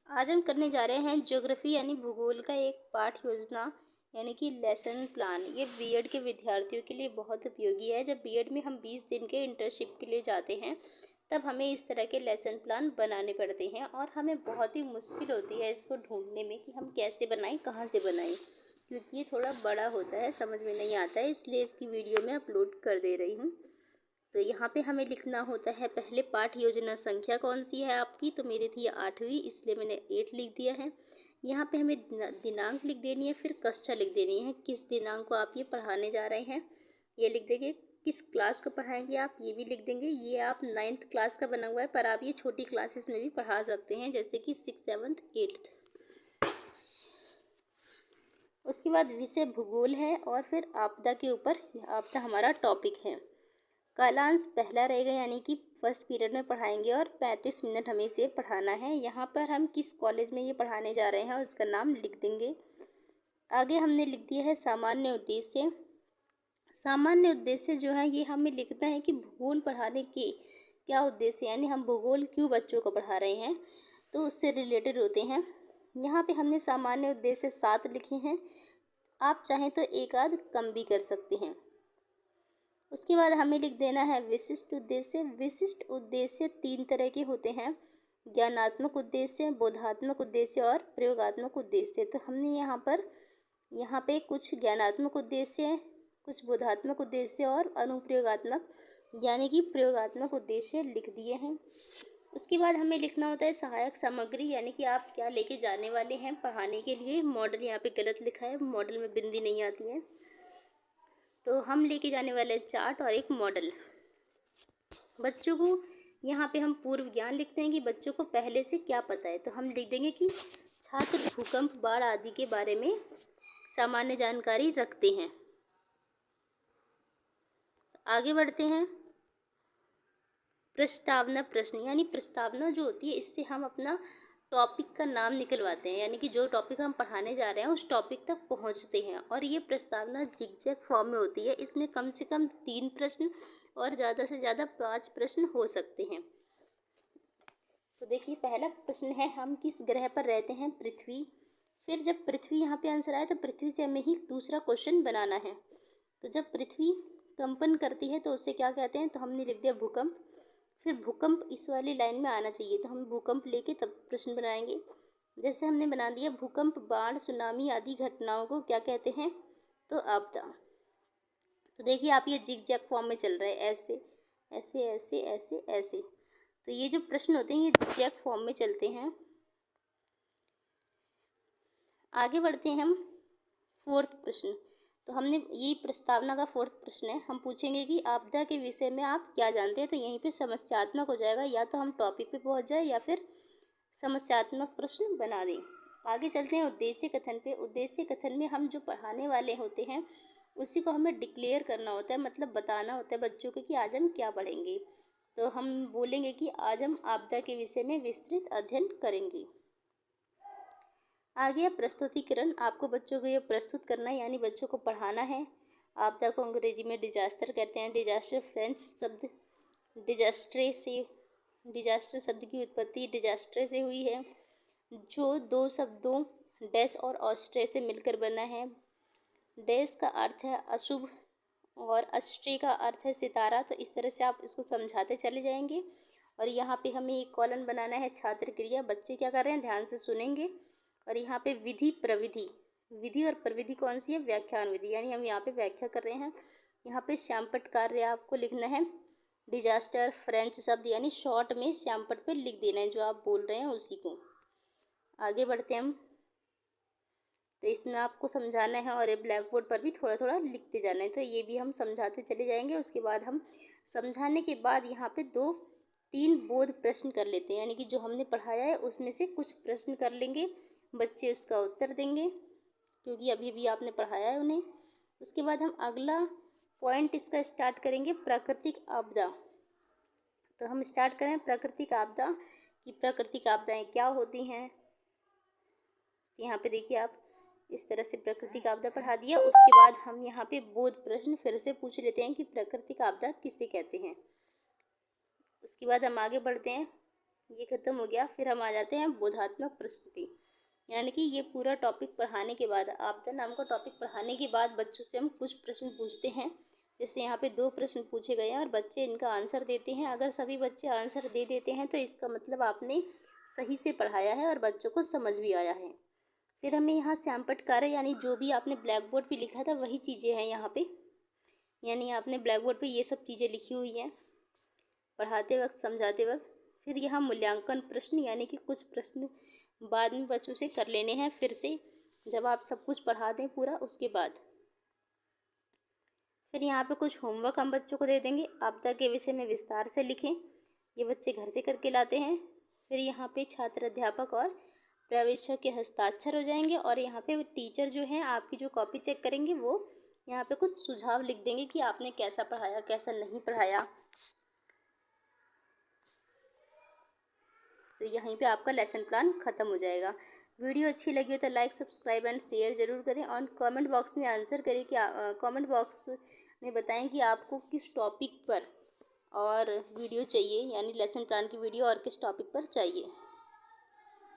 आज हम करने जा रहे हैं ज्योग्राफी यानी भूगोल का एक पाठ योजना यानी कि लेसन प्लान। ये बीएड के विद्यार्थियों के लिए बहुत उपयोगी है। जब बीएड में हम 20 दिन के इंटर्नशिप के लिए जाते हैं तब हमें इस तरह के लेसन प्लान बनाने पड़ते हैं और हमें बहुत ही मुश्किल होती है इसको ढूंढने में कि हम कैसे बनाएं, कहाँ से बनाएं, क्योंकि ये थोड़ा बड़ा होता है, समझ में नहीं आता है, इसलिए इसकी वीडियो मैं अपलोड कर दे रही हूँ। तो यहाँ पे हमें लिखना होता है पहले पाठ योजना संख्या कौन सी है आपकी, तो मेरी थी 8वीं, इसलिए मैंने 8 लिख दिया है। यहाँ पे हमें दिनांक लिख देनी है, फिर कक्षा लिख देनी है, किस दिनांक को आप ये पढ़ाने जा रहे हैं ये लिख देंगे। किस क्लास को पढ़ाएंगे आप ये भी लिख देंगे। ये आप 9th क्लास का बना हुआ है, पर आप ये छोटी क्लासेस में भी पढ़ा सकते हैं, जैसे कि 6th 7th 8th। उसके बाद विषय भूगोल है और फिर आपदा के ऊपर, आपदा हमारा टॉपिक है। कालांश पहला रहेगा, यानी कि फर्स्ट पीरियड में पढ़ाएंगे और 35 मिनट हमें इसे पढ़ाना है। यहाँ पर हम किस कॉलेज में ये पढ़ाने जा रहे हैं उसका नाम लिख देंगे। आगे हमने लिख दिया है सामान्य उद्देश्य। सामान्य उद्देश्य जो है ये हमें लिखना है कि भूगोल पढ़ाने के क्या उद्देश्य, यानी हम भूगोल क्यों बच्चों को पढ़ा रहे हैं, तो उससे रिलेटेड होते हैं। यहाँ पे हमने सामान्य उद्देश्य 7 लिखे हैं, आप चाहें तो एक आध कम भी कर सकते हैं। उसके बाद हमें लिख देना है विशिष्ट उद्देश्य। विशिष्ट उद्देश्य 3 तरह के होते हैं, ज्ञानात्मक उद्देश्य, बोधात्मक उद्देश्य और प्रयोगात्मक उद्देश्य। तो हमने यहाँ पे कुछ ज्ञानात्मक उद्देश्य, कुछ बोधात्मक उद्देश्य और अनुप्रयोगात्मक यानी कि प्रयोगात्मक उद्देश्य लिख दिए हैं। उसके बाद हमें लिखना होता है सहायक सामग्री, यानी कि आप क्या लेके जाने वाले हैं पढ़ाने के लिए। मॉडल यहाँ पे गलत लिखा है, मॉडल में बिंदी नहीं आती है, तो हम लेके जाने वाले चार्ट और एक मॉडल। बच्चों को यहाँ पे हम पूर्व ज्ञान लिखते हैं कि बच्चों को पहले से क्या पता है, तो हम लिख देंगे कि छात्र भूकंप, बाढ़ आदि के बारे में सामान्य जानकारी रखते हैं। आगे बढ़ते हैं। प्रस्तावना प्रश्न, यानी प्रस्तावना जो होती है इससे हम अपना टॉपिक का नाम निकलवाते हैं, यानी कि जो टॉपिक हम पढ़ाने जा रहे हैं उस टॉपिक तक पहुंचते हैं। और ये प्रस्तावना जिगजैग फॉर्म में होती है, इसमें कम से कम 3 प्रश्न और ज़्यादा से ज़्यादा 5 प्रश्न हो सकते हैं। तो देखिए पहला प्रश्न है, हम किस ग्रह पर रहते हैं? पृथ्वी। फिर जब पृथ्वी यहाँ पे आंसर आए तो पृथ्वी से हमें ही दूसरा क्वेश्चन बनाना है। तो जब पृथ्वी कंपन करती है तो उसे क्या कहते हैं, तो हमने लिख दिया भूकंप। फिर भूकंप इस वाली लाइन में आना चाहिए, तो हम भूकंप लेके तब प्रश्न बनाएंगे। जैसे हमने बना दिया भूकंप, बाढ़, सुनामी आदि घटनाओं को क्या कहते हैं, तो आपदा। तो देखिए आप ये जिग-जैग फॉर्म में चल रहा है, ऐसे ऐसे ऐसे ऐसे ऐसे। तो ये जो प्रश्न होते हैं ये जिग-जैग फॉर्म में चलते हैं। आगे बढ़ते हैं हम 4th प्रश्न। तो हमने ये प्रस्तावना का 4th प्रश्न है, हम पूछेंगे कि आपदा के विषय में आप क्या जानते हैं। तो यहीं पे समस्यात्मक हो जाएगा, या तो हम टॉपिक पे पहुंच जाए या फिर समस्यात्मक प्रश्न बना दें। आगे चलते हैं उद्देश्य कथन पे। उद्देश्य कथन में हम जो पढ़ाने वाले होते हैं उसी को हमें डिक्लेयर करना होता है, मतलब बताना होता है बच्चों को कि आज हम क्या पढ़ेंगे। तो हम बोलेंगे कि आज हम आपदा के विषय में विस्तृत अध्ययन करेंगे। आगे प्रस्तुतिकरण, आपको बच्चों को ये प्रस्तुत करना है, यानी बच्चों को पढ़ाना है। आपदा को अंग्रेजी में डिजास्टर कहते हैं। डिजास्टर फ्रेंच शब्द डिजास्टर शब्द की उत्पत्ति डिजास्टर से हुई है, जो 2 शब्दों डैश और ऑस्ट्रे से मिलकर बना है। डैश का अर्थ है अशुभ और अस्ट्रे का अर्थ है सितारा। तो इस तरह से आप इसको समझाते चले जाएंगे। और यहाँ पे हमें एक कॉलम बनाना है छात्र क्रिया। बच्चे क्या कर रहे हैं, ध्यान से सुनेंगे। और यहाँ पे विधि प्रविधि, विधि और प्रविधि कौन सी है, व्याख्यान विधि, यानी हम यहाँ पे व्याख्या कर रहे हैं। यहाँ पे श्यामपट्ट कार्य आपको लिखना है। डिजास्टर फ्रेंच शब्द, यानी शॉर्ट में श्यामपट्ट पे लिख देना है जो आप बोल रहे हैं उसी को। आगे बढ़ते हैं हम। तो इसमें आपको समझाना है और ये ब्लैक बोर्ड पर भी थोड़ा थोड़ा लिखते जाना है। तो ये भी हम समझाते चले जाएंगे। उसके बाद हम समझाने के बाद यहाँ पे 2-3 बोध प्रश्न कर लेते हैं, यानी कि जो हमने पढ़ाया है उसमें से कुछ प्रश्न कर लेंगे, बच्चे उसका उत्तर देंगे क्योंकि अभी भी आपने पढ़ाया है उन्हें। उसके बाद हम अगला पॉइंट इसका स्टार्ट करेंगे, प्राकृतिक आपदा। तो हम स्टार्ट करें प्राकृतिक आपदा कि प्राकृतिक आपदाएं क्या होती हैं। यहाँ पे देखिए आप इस तरह से प्राकृतिक आपदा पढ़ा दिया। उसके बाद हम यहाँ पे बोध प्रश्न फिर से पूछ लेते हैं कि प्राकृतिक आपदा किसे कहते हैं। उसके बाद हम आगे बढ़ते हैं। ये खत्म हो गया। फिर हम आ जाते हैं बोधात्मक प्रस्तुति, यानी कि ये पूरा टॉपिक पढ़ाने के बाद, आपदा नाम का टॉपिक पढ़ाने के बाद बच्चों से हम कुछ प्रश्न पूछते हैं। जैसे यहाँ पे 2 प्रश्न पूछे गए हैं और बच्चे इनका आंसर देते हैं। अगर सभी बच्चे आंसर दे देते हैं तो इसका मतलब आपने सही से पढ़ाया है और बच्चों को समझ भी आया है। फिर हमें यहाँ श्यामपट्ट कार्य, यानी जो भी आपने ब्लैक बोर्ड पर लिखा था वही चीज़ें हैं यहाँ पे, यानी आपने ब्लैक बोर्ड पर ये सब चीज़ें लिखी हुई हैं पढ़ाते वक्त, समझाते वक्त। फिर यहाँ मूल्यांकन प्रश्न, यानी कि कुछ प्रश्न बाद में बच्चों से कर लेने हैं फिर से, जब आप सब कुछ पढ़ा दें पूरा उसके बाद। फिर यहाँ पे कुछ होमवर्क हम बच्चों को दे देंगे, आपदा के विषय में विस्तार से लिखें। ये बच्चे घर से करके लाते हैं। फिर यहाँ पे छात्र, अध्यापक और पर्यवेक्षक के हस्ताक्षर हो जाएंगे और यहाँ पे टीचर जो हैं आपकी जो कॉपी चेक करेंगे वो यहाँ पे कुछ सुझाव लिख देंगे कि आपने कैसा पढ़ाया, कैसा नहीं पढ़ाया। तो यहीं पे आपका लेसन प्लान ख़त्म हो जाएगा। वीडियो अच्छी लगी हो तो लाइक, सब्सक्राइब एंड शेयर ज़रूर करें और कमेंट बॉक्स में आंसर करें कि कमेंट बॉक्स में बताएं कि आपको किस टॉपिक पर और वीडियो चाहिए, यानी लेसन प्लान की वीडियो और किस टॉपिक पर चाहिए।